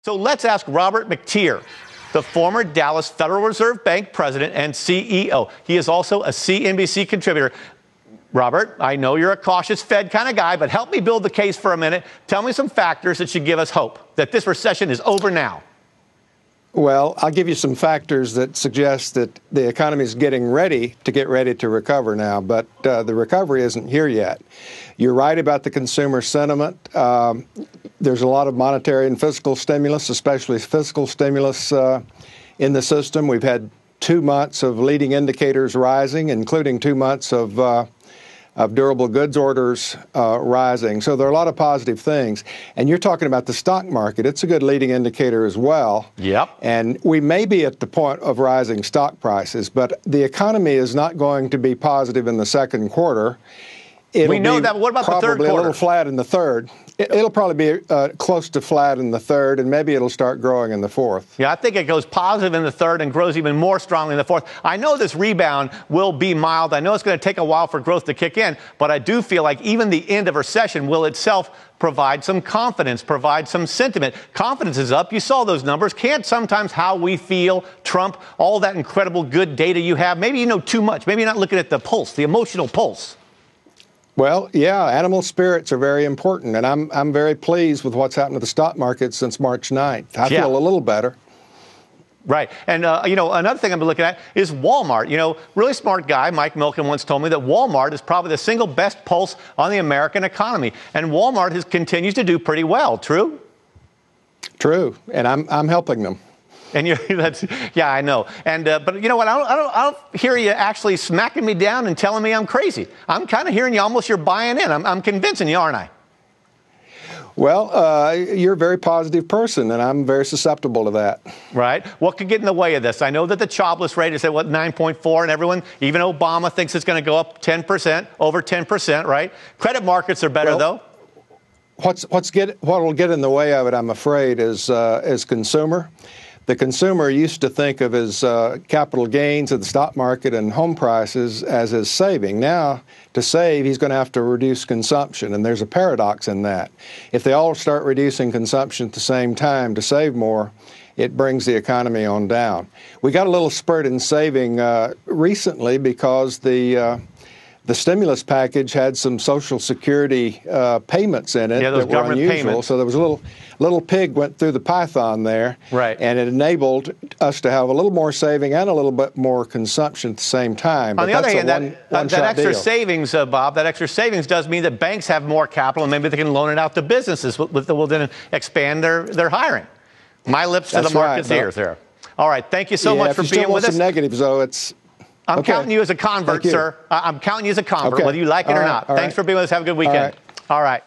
So let's ask Robert McTeer, the former Dallas Federal Reserve Bank president and CEO. He is also a CNBC contributor. Robert, I know you're a cautious Fed kind of guy, but help me build the case for a minute. Tell me some factors that should give us hope that this recession is over now. Well, I'll give you some factors that suggest that the economy is getting ready to recover now, but the recovery isn't here yet. You're right about the consumer sentiment. There's a lot of monetary and fiscal stimulus, especially fiscal stimulus in the system. We've had 2 months of leading indicators rising, including 2 months of durable goods orders rising. So there are a lot of positive things. And you're talking about the stock market. It's a good leading indicator as well. Yep. And we may be at the point of rising stock prices, but the economy is not going to be positive in the second quarter. We know that. What about the third quarter? Probably a little flat in the third. It'll probably be close to flat in the third, and maybe it'll start growing in the fourth. Yeah, I think it goes positive in the third and grows even more strongly in the fourth. I know this rebound will be mild. I know it's going to take a while for growth to kick in, but I do feel like even the end of recession will itself provide some confidence, provide some sentiment. Confidence is up. You saw those numbers. Can't sometimes how we feel trump all that incredible good data you have? Maybe you know too much. Maybe you're not looking at the pulse, the emotional pulse. Well, yeah, animal spirits are very important, and I'm very pleased with what's happened to the stock market since March 9th. I feel a little better. Right. And, another thing I've been looking at is Walmart. Really smart guy, Mike Milken, once told me that Walmart is probably the single best pulse on the American economy. And Walmart continues to do pretty well. True? True. And I'm helping them. And yeah, I know. And but you know what? I don't hear you actually smacking me down and telling me I'm crazy. I'm kind of hearing you almost you're buying in. I'm convincing you, aren't I? Well, you're a very positive person, and I'm very susceptible to that. Right. What could get in the way of this? I know that the jobless rate is at 9.4, and everyone, even Obama, thinks it's going to go up 10%, over 10%. Right. Credit markets are better, though. What will get in the way of it, I'm afraid, is consumer. The consumer used to think of his capital gains of the stock market and home prices as his saving. Now, to save, he's going to have to reduce consumption, and there's a paradox in that. If they all start reducing consumption at the same time to save more, it brings the economy on down. We got a little spurt in saving recently because the stimulus package had some Social Security payments in it that were unusual. Payments. So there was a little pig went through the python there, right? And it enabled us to have a little more saving and a little bit more consumption at the same time. On the other hand, that extra savings, Bob, that extra savings does mean that banks have more capital, and maybe they can loan it out to businesses, which will then expand their hiring. My lips to the market's ears there. All right, thank you so much for being with us. Some negatives, though, it's. I'm counting you as a convert, sir. I'm counting you as a convert, whether you like it or not. Thanks for being with us. Have a good weekend. All right.